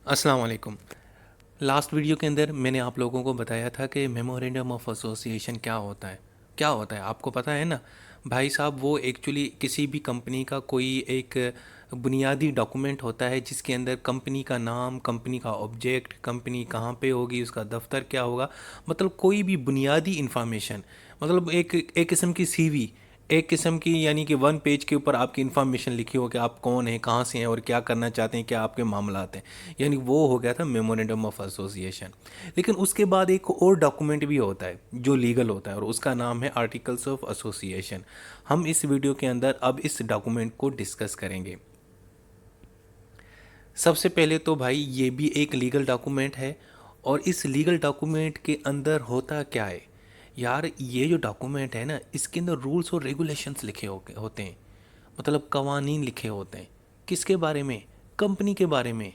अस्सलाम वालेकुम। Last video के अंदर मैंने आप लोगों को बताया था कि मेमोरेंडम ऑफ एसोसिएशन क्या होता है। क्या होता है आपको पता है ना भाई साहब। वो एक्चुअली किसी भी कंपनी का कोई एक बुनियादी डॉक्यूमेंट होता है जिसके अंदर कंपनी का नाम, कंपनी का ऑब्जेक्ट, कंपनी कहाँ पे होगी, उसका दफ्तर क्या होगा, मतलब कोई भी बुनियादी इंफॉर्मेशन, मतलब एक किस्म की सीवी, एक किस्म की, यानी कि वन पेज के ऊपर आपकी इन्फॉर्मेशन लिखी हो कि आप कौन हैं, कहाँ से हैं और क्या करना चाहते हैं, क्या आपके मामलात हैं। यानी वो हो गया था मेमोरेंडम ऑफ एसोसिएशन। लेकिन उसके बाद एक और डॉक्यूमेंट भी होता है जो लीगल होता है और उसका नाम है आर्टिकल्स ऑफ एसोसिएशन। हम इस वीडियो के अंदर अब इस डॉक्यूमेंट को डिस्कस करेंगे। सबसे पहले तो भाई ये भी एक लीगल डॉक्यूमेंट है। और इस लीगल डॉक्यूमेंट के अंदर होता क्या है यार, ये जो डॉक्यूमेंट है ना, इसके अंदर रूल्स और रेगुलेशंस लिखे होते हैं, मतलब कवानीन लिखे होते हैं। किसके बारे में? कंपनी के बारे में।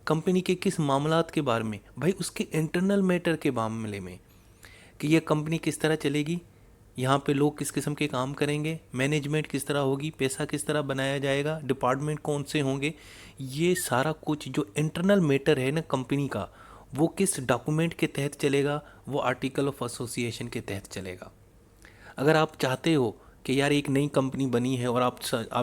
कंपनी के किस मामलात के बारे में भाई, उसके इंटरनल मैटर के मामले में, कि ये कंपनी किस तरह चलेगी, यहाँ पे लोग किस किस्म के काम करेंगे, मैनेजमेंट किस तरह होगी, पैसा किस तरह बनाया जाएगा, डिपार्टमेंट कौन से होंगे। ये सारा कुछ जो इंटरनल मैटर है ना कंपनी का, वो किस डॉक्यूमेंट के तहत चलेगा? वो आर्टिकल ऑफ एसोसिएशन के तहत चलेगा। अगर आप चाहते हो कि यार एक नई कंपनी बनी है और आप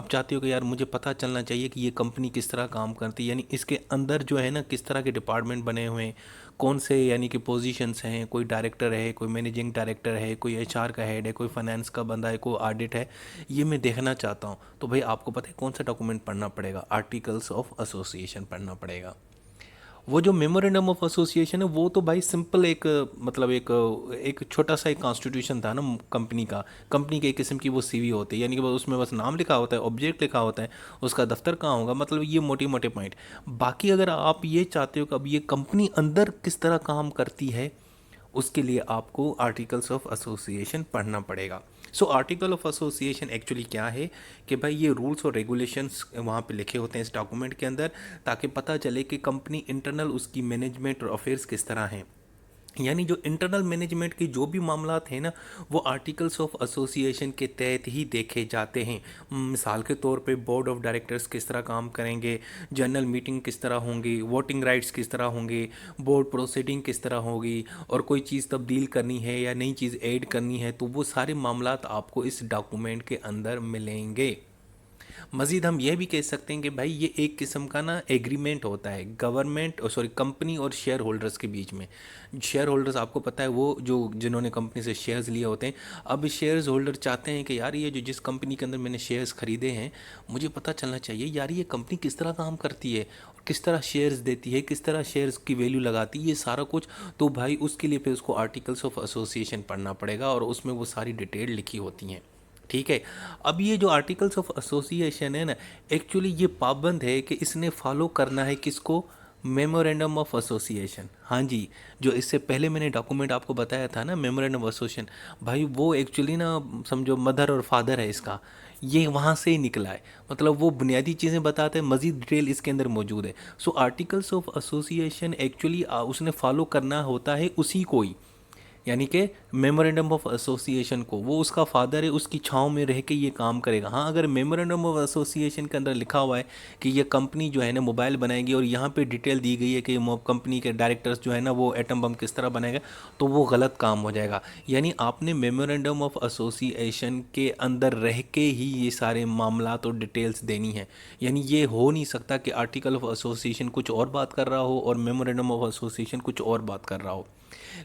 चाहते हो कि यार मुझे पता चलना चाहिए कि ये कंपनी किस तरह काम करती है, यानी इसके अंदर जो है ना किस तरह के डिपार्टमेंट बने हुए हैं, कौन से यानी कि पोजीशंस हैं, कोई डायरेक्टर है, कोई मैनेजिंग डायरेक्टर है, कोई एचआर का हेड है, कोई फाइनेंस का बंदा है, कोई ऑडिट है, ये मैं देखना चाहता हूँ, तो भाई आपको पता है कौन सा डॉक्यूमेंट पढ़ना पड़ेगा? आर्टिकल्स ऑफ एसोसिएशन पढ़ना पड़ेगा। वो जो मेमोरेंडम ऑफ एसोसिएशन है वो तो भाई सिंपल एक मतलब एक छोटा सा एक कॉन्स्टिट्यूशन था ना कंपनी का। कंपनी के एक किस्म की वो सीवी होती है, यानी कि बस उसमें बस नाम लिखा होता है, ऑब्जेक्ट लिखा होता है, उसका दफ्तर कहाँ होगा, मतलब ये मोटे मोटे पॉइंट। बाकी अगर आप ये चाहते हो कि अब ये कंपनी अंदर किस तरह काम करती है, उसके लिए आपको आर्टिकल्स ऑफ एसोसिएशन पढ़ना पड़ेगा। So article of association actually क्या है कि भाई ये रूल्स और रेगुलेशंस वहाँ पे लिखे होते हैं इस डॉक्यूमेंट के अंदर, ताकि पता चले कि कंपनी इंटरनल उसकी मैनेजमेंट और अफेयर्स किस तरह हैं। यानी जो इंटरनल मैनेजमेंट के जो भी मामलात हैं ना, वो आर्टिकल्स ऑफ एसोसिएशन के तहत ही देखे जाते हैं। मिसाल के तौर पे बोर्ड ऑफ डायरेक्टर्स किस तरह काम करेंगे, जनरल मीटिंग किस तरह होंगी, वोटिंग राइट्स किस तरह होंगे, बोर्ड प्रोसीडिंग किस तरह होगी, और कोई चीज़ तब्दील करनी है या नई चीज़ ऐड करनी है, तो वो सारे मामलात आपको इस डॉक्यूमेंट के अंदर मिलेंगे। मज़ीद हम यह भी कह सकते हैं कि भाई ये एक किस्म का ना एग्रीमेंट होता है गवर्नमेंट और सॉरी कंपनी और शेयर होल्डर्स के बीच में। शेयर होल्डर्स आपको पता है वो जो जिन्होंने कंपनी से शेयर्स लिए होते हैं। अब शेयर्स होल्डर चाहते हैं कि यार ये जो जिस कंपनी के अंदर मैंने शेयर्स खरीदे हैं, मुझे पता चलना चाहिए यार ये कंपनी किस तरह काम करती है और किस तरह शेयर्स देती है, किस तरह शेयर्स की वैल्यू लगाती है, ये सारा कुछ। तो भाई उसके लिए फिर उसको आर्टिकल्स ऑफ एसोसिएशन पढ़ना पड़ेगा और उसमें वो सारी डिटेल लिखी होती हैं। ठीक है। अब ये जो आर्टिकल्स ऑफ एसोसिएशन है ना, एक्चुअली ये पाबंद है कि इसने फॉलो करना है किसको? Memorandum of association. हाँ जी, जो इससे पहले मैंने डॉक्यूमेंट आपको बताया था ना मेमोरेंडम ऑफ एसोसिएशन, भाई वो एक्चुअली ना समझो मदर और फादर है इसका। ये वहाँ से ही निकला है, मतलब वो बुनियादी चीज़ें बताते हैं, मज़ीद डिटेल इसके अंदर मौजूद है। सो आर्टिकल्स ऑफ एसोसिएशन एक्चुअली उसने फॉलो करना होता है उसी को ही, यानी कि मेमोरेंडम ऑफ एसोसिएशन को। वो उसका फादर है, उसकी छाँव में रह के ये काम करेगा। हाँ, अगर मेमोरेंडम ऑफ एसोसिएशन के अंदर लिखा हुआ है कि ये कंपनी जो है ना मोबाइल बनाएगी और यहाँ पे डिटेल दी गई है कि कंपनी के डायरेक्टर्स जो है ना वो एटम बम किस तरह बनाएगा, तो वो गलत काम हो जाएगा। यानी आपने मेमोरेंडम ऑफ एसोसिएशन के अंदर रह के ही ये सारे मामलात और डिटेल्स देनी है। यानी ये हो नहीं सकता कि आर्टिकल ऑफ एसोसिएशन कुछ और बात कर रहा हो और मेमोरेंडम ऑफ एसोसिएशन कुछ और बात कर रहा हो।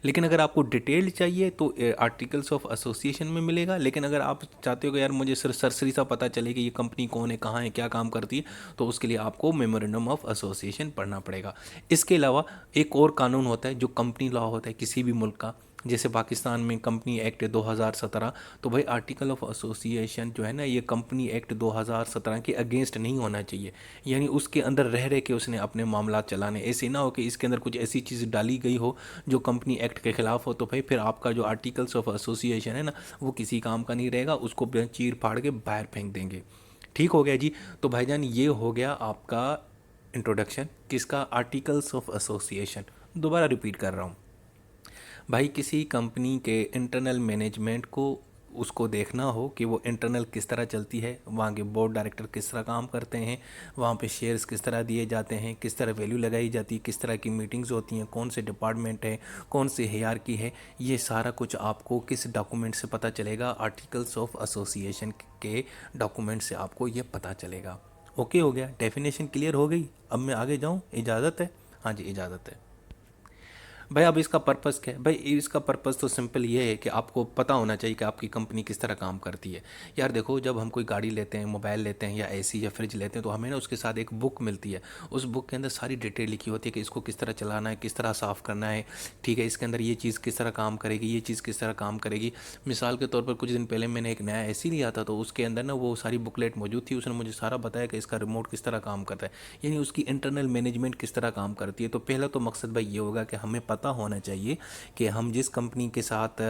लेकिन अगर आपको डिटेल चाहिए तो आर्टिकल्स ऑफ एसोसिएशन में मिलेगा। लेकिन अगर आप चाहते हो कि यार मुझे सिर्फ सरसरी सा पता चले कि ये कंपनी कौन है, कहाँ है, क्या काम करती है, तो उसके लिए आपको मेमोरेंडम ऑफ एसोसिएशन पढ़ना पड़ेगा। इसके अलावा एक और कानून होता है जो कंपनी लॉ होता है किसी भी मुल्क का, जैसे पाकिस्तान में कंपनी एक्ट 2017। तो भाई आर्टिकल ऑफ एसोसिएशन जो है ना, ये कंपनी एक्ट 2017 के अगेंस्ट नहीं होना चाहिए। यानी उसके अंदर रह रह के उसने अपने मामला चलाने, ऐसे ना हो कि इसके अंदर कुछ ऐसी चीज़ डाली गई हो जो कंपनी एक्ट के खिलाफ हो, तो भाई फिर आपका जो आर्टिकल्स ऑफ एसोसिएशन है ना, वो किसी काम का नहीं रहेगा, उसको चीर फाड़ के बाहर फेंक देंगे। ठीक हो गया जी। तो भाईजान ये हो गया आपका इंट्रोडक्शन किसका? Articles of association. दोबारा रिपीट कर रहा हूँ भाई, किसी कंपनी के इंटरनल मैनेजमेंट को उसको देखना हो कि वो इंटरनल किस तरह चलती है, वहाँ के बोर्ड डायरेक्टर किस तरह काम करते हैं, वहाँ पे शेयर्स किस तरह दिए जाते हैं, किस तरह वैल्यू लगाई जाती है, किस तरह की मीटिंग्स होती हैं, कौन से डिपार्टमेंट है, कौन सी हायरार्की है, ये सारा कुछ आपको किस डॉक्यूमेंट से पता चलेगा? आर्टिकल्स ऑफ एसोसिएशन के डॉक्यूमेंट से आपको ये पता चलेगा। ओके हो गया, डेफिनेशन क्लियर हो गई। अब मैं आगे जाऊँ, इजाज़त है? हाँ जी, इजाज़त है। भाई अब इसका पर्पस क्या है? भाई इसका पर्पस तो सिंपल ये है कि आपको पता होना चाहिए कि आपकी कंपनी किस तरह काम करती है। यार देखो, जब हम कोई गाड़ी लेते हैं, मोबाइल लेते हैं या एसी या फ्रिज लेते हैं, तो हमें ना उसके साथ एक बुक मिलती है। उस बुक के अंदर सारी डिटेल लिखी होती है कि इसको किस तरह चलाना है, किस तरह साफ़ करना है, ठीक है, इसके अंदर ये चीज़ किस तरह काम करेगी, ये चीज़ किस तरह काम करेगी। मिसाल के तौर पर कुछ दिन पहले मैंने एक नया एसी लिया था, तो उसके अंदर ना वो सारी बुकलेट मौजूद थी। उसने मुझे सारा बताया कि इसका रिमोट किस तरह काम करता है, यानी उसकी इंटरनल मैनेजमेंट किस तरह काम करती है। तो पहला तो मकसद भाई ये होगा कि हमें पता होना चाहिए कि हम जिस कंपनी के साथ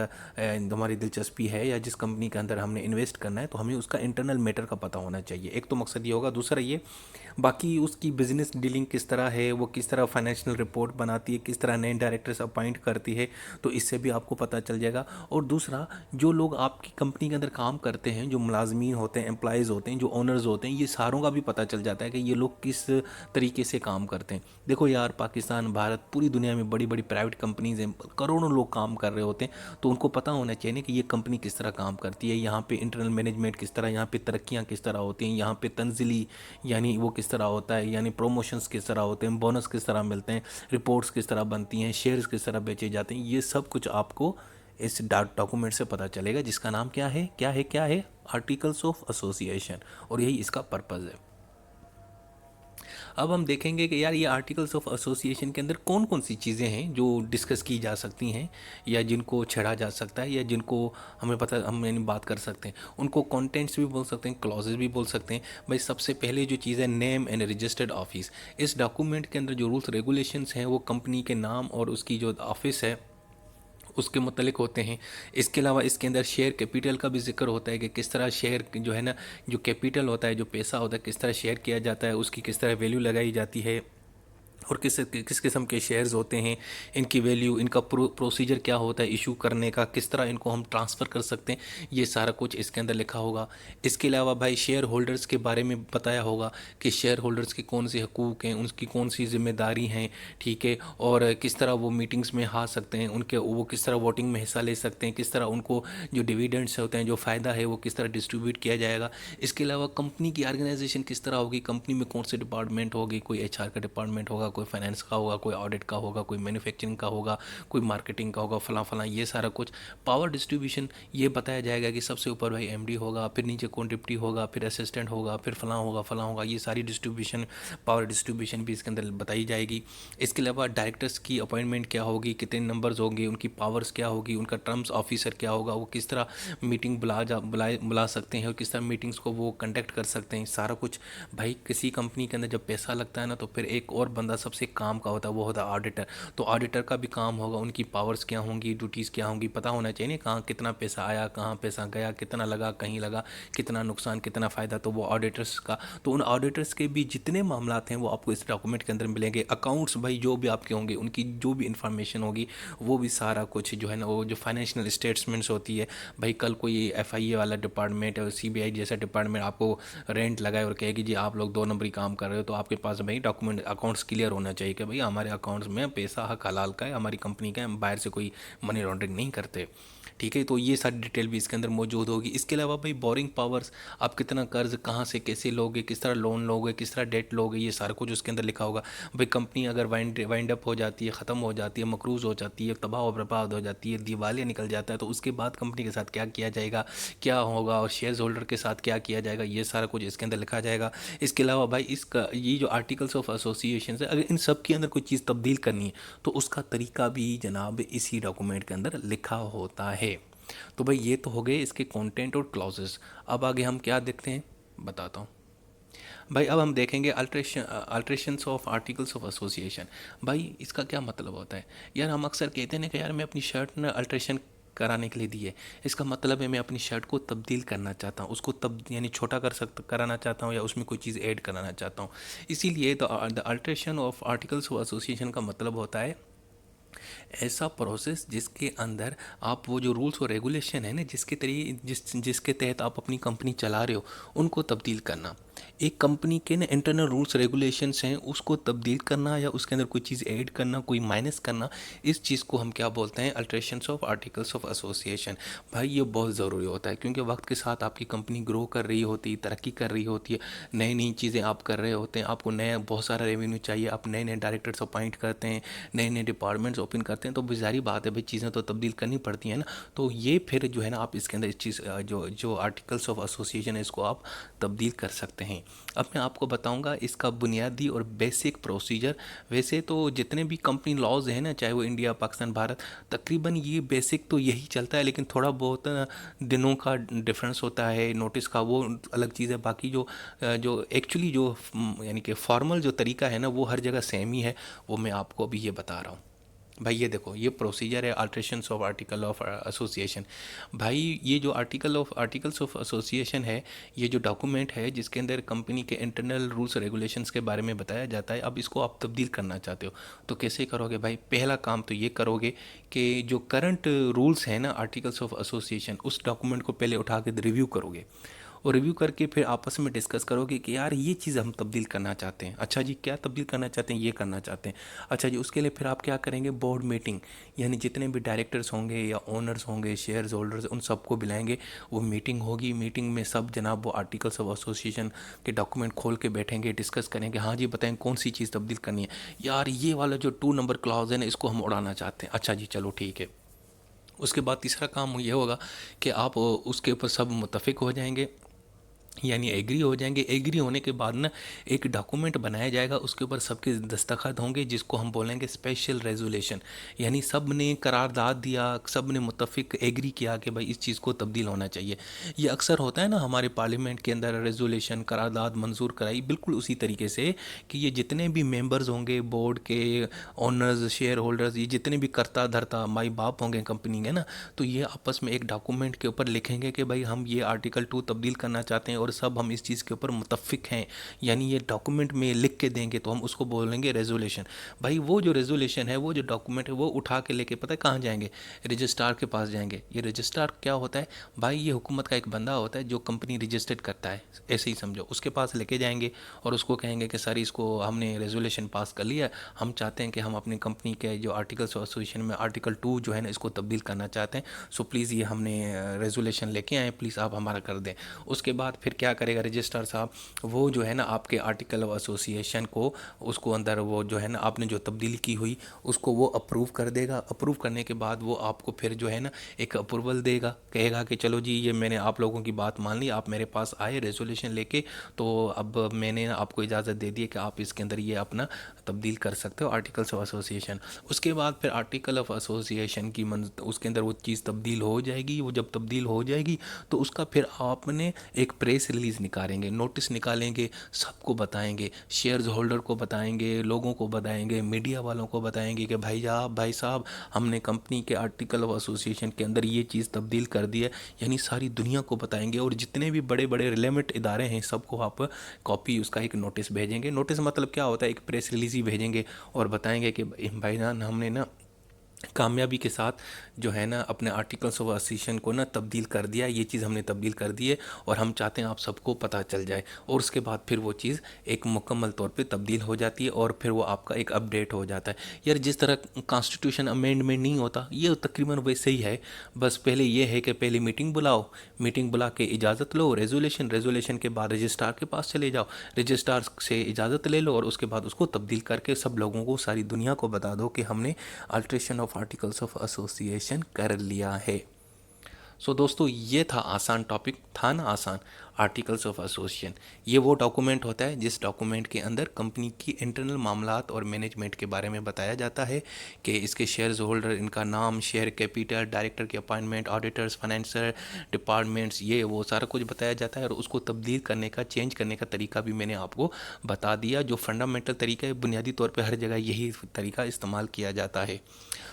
हमारी दिलचस्पी है या जिस कंपनी के अंदर हमने इन्वेस्ट करना है, तो हमें उसका इंटरनल मैटर का पता होना चाहिए। एक तो मकसद ये होगा। दूसरा ये, बाकी उसकी बिजनेस डीलिंग किस तरह है, वो किस तरह फाइनेंशियल रिपोर्ट बनाती है, किस तरह नए डायरेक्टर्स अपॉइंट करती है, तो इससे भी आपको पता चल जाएगा। और दूसरा, जो लोग आपकी कंपनी के अंदर काम करते हैं, जो मुलाजमीन होते हैं, एम्प्लॉयज़ होते हैं, जो ओनर्स होते हैं, ये सारों का भी पता चल जाता है कि ये लोग किस तरीके से काम करते हैं। देखो यार, पाकिस्तान, भारत, पूरी दुनिया में बड़ी बड़ी प्राइवेट कंपनीज हैं, करोड़ों लोग काम कर रहे होते हैं, तो उनको पता होना चाहिए ना कि ये कंपनी किस तरह काम करती है, यहाँ पे इंटरनल मैनेजमेंट किस तरह, यहाँ पे तरक्कियाँ किस तरह होती हैं, यहाँ पे तंजिली यानी वो किस तरह होता है, यानी प्रमोशंस किस तरह होते हैं, बोनस किस तरह मिलते हैं, रिपोर्ट्स किस तरह बनती हैं, शेयर्स किस तरह बेचे जाते हैं। ये सब कुछ आपको इस डॉक्यूमेंट से पता चलेगा, जिसका नाम क्या है, क्या है, क्या है? Articles of association. और यही इसका पर्पज़ है। अब हम देखेंगे कि यार ये आर्टिकल्स ऑफ एसोसिएशन के अंदर कौन कौन सी चीज़ें हैं जो डिस्कस की जा सकती हैं, या जिनको छेड़ा जा सकता है, या जिनको हमें पता, हम यानी बात कर सकते हैं। उनको कंटेंट्स भी बोल सकते हैं, क्लॉजेज भी बोल सकते हैं। भाई सबसे पहले जो चीज़ है, नेम एंड रजिस्टर्ड ऑफिस। इस डॉक्यूमेंट के अंदर जो रूल्स रेगुलेशंस हैं वो कंपनी के नाम और उसकी जो ऑफिस है उसके मुतलिक होते हैं। इसके अलावा इसके अंदर शेयर कैपिटल का भी जिक्र होता है कि किस तरह शेयर जो है ना, जो कैपिटल होता है, जो पैसा होता है, किस तरह शेयर किया जाता है, उसकी किस तरह वैल्यू लगाई जाती है, और किस किस किस्म के शेयर्स होते हैं, इनकी वैल्यू, इनका प्रोसीजर क्या होता है इशू करने का, किस तरह इनको हम ट्रांसफ़र कर सकते हैं, ये सारा कुछ इसके अंदर लिखा होगा। इसके अलावा भाई शेयर होल्डर्स के बारे में बताया होगा कि शेयर होल्डर्स के कौन से हकूक़ हैं, उनकी कौन सी जिम्मेदारी हैं, ठीक है, और किस तरह वो मीटिंग्स में आ सकते हैं, उनके वो किस तरह वोटिंग में हिस्सा ले सकते हैं, किस तरह उनको जो डिविडेंड्स होते हैं, जो फ़ायदा है, वो किस तरह डिस्ट्रीब्यूट किया जाएगा। इसके अलावा कंपनी की ऑर्गेनाइजेशन किस तरह होगी, कंपनी में कौन से डिपार्टमेंट होगी, कोई एचआर का डिपार्टमेंट होगा, कोई फाइनेंस का होगा, कोई ऑडिट का होगा, कोई मैन्युफैक्चरिंग का होगा, कोई मार्केटिंग का होगा, फला फला, ये सारा कुछ। पावर डिस्ट्रीब्यूशन ये बताया जाएगा कि सबसे ऊपर भाई एमडी होगा, फिर नीचे कौन डिप्टी होगा, फिर असिस्टेंट होगा, फिर फला होगा, फला होगा, ये सारी डिस्ट्रीब्यूशन, पावर डिस्ट्रीब्यूशन भी इसके अंदर बताई जाएगी। इसके अलावा डायरेक्टर्स की अपॉइंटमेंट क्या होगी, कितने नंबर्स होंगे, उनकी पावर्स क्या होगी, उनका टर्म्स ऑफिसर क्या होगा, वो किस तरह मीटिंग बुला सकते हैं और किस तरह मीटिंग्स को वो कंडक्ट कर सकते हैं, सारा कुछ। भाई किसी कंपनी के अंदर जब पैसा लगता है ना, तो फिर एक और बंदा सबसे काम का होता है, वो होता है ऑडिटर। तो ऑडिटर का भी काम होगा, उनकी पावर्स क्या होंगी, ड्यूटीज़ क्या होंगी, पता होना चाहिए ना, कहाँ कितना पैसा आया, कहाँ पैसा गया, कितना लगा, कहीं लगा, कितना नुकसान, कितना फ़ायदा, तो वो ऑडिटर्स का। तो उन ऑडिटर्स के भी जितने मामलात हैं वो आपको इस डॉक्यूमेंट के अंदर मिलेंगे। अकाउंट्स भाई जो भी आपके होंगे, उनकी जो भी इंफॉर्मेशन होगी, वो भी सारा कुछ जो है ना, वो जो फाइनेंशियल स्टेटमेंट्स होती है, भाई कल कोई एफआईए वाला डिपार्टमेंट है, सीबीआई जैसा डिपार्टमेंट आपको रेंट लगाए और कहेगी जी आप लोग दो नंबरी काम कर रहे हो, तो आपके पास भाई डॉक्यूमेंट, अकाउंट्स क्लियर होना चाहिए कि भाई हमारे अकाउंट्स में पैसा हक हलाल का है, हमारी कंपनी का है, हम बाहर से कोई मनी लॉन्ड्रिंग नहीं करते, ठीक है। तो ये सारी डिटेल भी इसके अंदर मौजूद होगी। इसके अलावा भाई बोरिंग पावर्स, आप कितना कर्ज कहाँ से कैसे लोगे, किस तरह लोन लोगे, किस तरह डेट लोगे, ये सारा कुछ उसके अंदर लिखा होगा। भाई कंपनी अगर वाइंड अप हो जाती है, ख़त्म हो जाती है, मकरूज़ हो जाती है, तबाह और बर्बाद हो जाती है, दिवालिया निकल जाता है, तो उसके बाद कंपनी के साथ क्या किया जाएगा, क्या होगा, और शेयर होल्डर के साथ क्या किया जाएगा, ये सारा कुछ इसके अंदर लिखा जाएगा। इसके अलावा भाई इसका ये जो आर्टिकल्स ऑफ एसोसिएशन है, अगर इन सब के अंदर कोई चीज़ तब्दील करनी है, तो उसका तरीका भी जनाब इसी डॉक्यूमेंट के अंदर लिखा होता है। तो भाई ये तो हो गए इसके कंटेंट और क्लॉजेस। अब आगे हम क्या देखते हैं, बताता हूँ। भाई अब हम देखेंगे alterations of articles of association. भाई इसका क्या मतलब होता है? यार हम अक्सर कहते हैं ना कि यार मैं अपनी शर्ट ना अल्ट्रेशन कराने के लिए दी है। इसका मतलब है मैं अपनी शर्ट को तब्दील करना चाहता हूँ, उसको यानी छोटा कराना चाहता हूँ, या उसमें कोई चीज़ ऐड कराना चाहता हूँ। इसीलिए the alteration of articles of association का मतलब होता है ऐसा प्रोसेस जिसके अंदर आप वो जो रूल्स और रेगुलेशन है ना, जिसके तहत आप अपनी कंपनी चला रहे हो, उनको तब्दील करना। एक कंपनी के ना इंटरनल रूल्स रेगुलेशंस हैं, उसको तब्दील करना या उसके अंदर कोई चीज़ ऐड करना, कोई माइनस करना, इस चीज़ को हम क्या बोलते हैं? Alterations of articles of association. भाई ये बहुत ज़रूरी होता है, क्योंकि वक्त के साथ आपकी कंपनी ग्रो कर रही होती है, तरक्की कर रही होती है, नई नई चीज़ें आप कर रहे होते हैं, आपको नया बहुत सारा रेवेन्यू चाहिए, आप नए नए डायरेक्टर्स अपॉइंट करते हैं, नए नए डिपार्टमेंट्स ओपन करते हैं, तो बेजारी बात है भाई, चीज़ें तो तब्दील करनी पड़ती हैं ना। तो ये फिर जो है ना, आप इसके अंदर इस चीज़ जो जो आर्टिकल्स ऑफ एसोसिएशन है, इसको आप तब्दील कर सकते हैं। अब मैं आपको बताऊंगा इसका बुनियादी और बेसिक प्रोसीजर। वैसे तो जितने भी कंपनी लॉज हैं ना, चाहे वो इंडिया, पाकिस्तान, भारत, तकरीबन ये बेसिक तो यही चलता है, लेकिन थोड़ा बहुत दिनों का डिफरेंस होता है, नोटिस का, वो अलग चीज़ है। बाकी जो एक्चुअली यानी कि फॉर्मल जो तरीका है ना, वो हर जगह सेम ही है, वो मैं आपको अभी ये बता रहा हूँ। भाई ये देखो, ये प्रोसीजर है alterations of article of association. भाई ये जो आर्टिकल्स ऑफ एसोसिएशन है, ये जो डॉक्यूमेंट है जिसके अंदर कंपनी के इंटरनल रूल्स रेगुलेशंस के बारे में बताया जाता है। अब इसको आप तब्दील करना चाहते हो तो कैसे करोगे भाई? पहला काम तो ये करोगे कि जो करंट रूल्स हैं ना, आर्टिकल्स ऑफ एसोसिएशन, उस डॉक्यूमेंट को पहले उठा के रिव्यू करोगे, और रिव्यू करके फिर आपस में डिस्कस करोगे कि यार ये चीज़ हम तब्दील करना चाहते हैं। अच्छा जी, क्या तब्दील करना चाहते हैं? ये करना चाहते हैं। अच्छा जी, उसके लिए फिर आप क्या करेंगे? बोर्ड मीटिंग, यानी जितने भी डायरेक्टर्स होंगे या ओनर्स होंगे, शेयर्स होल्डर्स, उन सबको बुलाएंगे। वो मीटिंग होगी, मीटिंग में सब जनाब वो आर्टिकल्स ऑफ एसोसिएशन के डॉक्यूमेंट खोल के बैठेंगे, डिस्कस करेंगे। हाँ जी बताएं कौन सी चीज़ तब्दील करनी है? यार ये वाला जो 2 नंबर क्लॉज है ना, इसको हम उड़ाना चाहते हैं। अच्छा जी चलो ठीक है। उसके बाद तीसरा काम ये होगा कि आप उसके ऊपर सब मुतफिक हो जाएंगे, यानी एग्री हो जाएंगे। एग्री होने के बाद ना एक डॉक्यूमेंट बनाया जाएगा, उसके ऊपर सबके दस्तखत होंगे, जिसको हम बोलेंगे स्पेशल रेजोल्यूशन। यानी सब ने करारदाद दिया, सब ने मुतफिक एग्री किया कि भाई इस चीज़ को तब्दील होना चाहिए। ये अक्सर होता है ना हमारे पार्लियामेंट के अंदर, रेजोल्यूशन करारदाद मंजूर कराई, बिल्कुल उसी तरीके से कि ये जितने भी मेंबर्स होंगे, बोर्ड के ओनर्स, शेयर होल्डर्स, ये जितने भी करता धरता माई बाप होंगे कंपनी के ना, तो ये आपस में एक डॉक्यूमेंट के ऊपर लिखेंगे कि भाई हम ये आर्टिकल 2 तब्दील करना चाहते हैं और सब हम इस चीज़ के ऊपर मुतफिक हैं। यानी ये डॉक्यूमेंट में लिख के देंगे तो हम उसको बोलेंगे रेजोल्यूशन। भाई वो जो रेजोल्यूशन है, वो जो डॉक्यूमेंट है, वो उठा के लेके पता है कहाँ जाएंगे? रजिस्ट्रार के पास जाएंगे। ये रजिस्ट्रार क्या होता है भाई? ये हुकूमत का एक बंदा होता है जो कंपनी रजिस्टर्ड करता है, ऐसे ही समझो। उसके पास लेके जाएंगे और उसको कहेंगे कि सर इसको हमने रेजोल्यूशन पास कर लिया, हम चाहते हैं कि हम अपनी कंपनी के जो आर्टिकल्स ऑफ एसोसिएशन में आर्टिकल 2 जो है ना, इसको तब्दील करना चाहते हैं। सो प्लीज़ ये हमने रेजोल्यूशन लेके आए, प्लीज़ आप हमारा कर दें। उसके बाद फिर क्या करेगा रजिस्ट्रार साहब? वो जो है ना आपके आर्टिकल ऑफ एसोसिएशन को, उसको अंदर वो जो है ना आपने जो तब्दीली की हुई, उसको वो अप्रूव कर देगा। अप्रूव करने के बाद वो आपको फिर जो है ना एक अप्रूवल देगा, कहेगा कि चलो जी ये मैंने आप लोगों की बात मान ली, आप मेरे पास आए रेजोल्यूशन लेके, तो अब मैंने आपको इजाज़त दे दी है कि आप इसके अंदर ये अपना तब्दील कर सकते हो आर्टिकल्स ऑफ एसोसिएशन। उसके बाद फिर आर्टिकल ऑफ एसोसिएशन की उसके अंदर वो चीज़ तब्दील हो जाएगी। वो जब तब्दील हो जाएगी तो उसका फिर आपने एक प्रेस रिलीज़ निकालेंगे, नोटिस निकालेंगे, सबको बताएंगे, शेयर्स होल्डर को बताएंगे, लोगों को बताएंगे, मीडिया वालों को बताएंगे कि भाई साहब हमने कंपनी के आर्टिकल ऑफ एसोसिएशन के अंदर ये चीज़ तब्दील कर दी है। यानी सारी दुनिया को बताएंगे, और जितने भी बड़े बड़े रिलेवेंट इदारे हैं सबको आप कॉपी उसका एक नोटिस भेजेंगे। नोटिस मतलब क्या होता है? एक प्रेस रिलीज़ ही भेजेंगे और बताएंगे कि भाईजान हमने ना कामयाबी के साथ जो है ना अपने आर्टिकल्स ऑफ एसोसिएशन को ना तब्दील कर दिया, ये चीज़ हमने तब्दील कर दी है और हम चाहते हैं आप सबको पता चल जाए। और उसके बाद फिर वो चीज़ एक मुकम्मल तौर पे तब्दील हो जाती है और फिर वो आपका एक अपडेट हो जाता है। यार जिस तरह कॉन्स्टिट्यूशन अमेंडमेंट नहीं होता, ये तकरीबन वैसे ही है। बस पहले ये है कि पहले मीटिंग बुलाओ, मीटिंग बुला के इजाज़त लो, रेजोल्यूशन के बाद रजिस्ट्रार के पास चले जाओ, रजिस्ट्रार से इजाज़त ले लो और उसके बाद उसको तब्दील करके सब लोगों को, सारी दुनिया को बता दो कि हमने alteration of articles of association कर लिया है। सो दोस्तों ये था आसान टॉपिक, था ना आसान? आर्टिकल्स ऑफ एसोसिएशन ये वो डॉक्यूमेंट होता है जिस डॉक्यूमेंट के अंदर कंपनी की इंटरनल मामलात और मैनेजमेंट के बारे में बताया जाता है कि इसके शेयर्स होल्डर, इनका नाम, शेयर कैपिटल, डायरेक्टर की अपॉइंटमेंट, ऑडिटर्स, फाइनेंशियल डिपार्टमेंट्स, ये वो सारा कुछ बताया जाता है। और उसको तब्दील करने का, चेंज करने का तरीका भी मैंने आपको बता दिया। जो फंडामेंटल तरीका है, बुनियादी तौर पर हर जगह यही तरीका इस्तेमाल किया जाता है।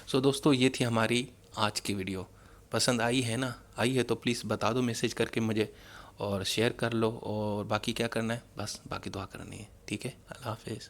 सो दोस्तों ये थी हमारी आज की वीडियो। पसंद आई है ना? आई है तो प्लीज़ बता दो मैसेज करके मुझे, और शेयर कर लो। और बाकी क्या करना है? बस बाकी दुआ करनी है। ठीक है, अल्लाह हाफिज़।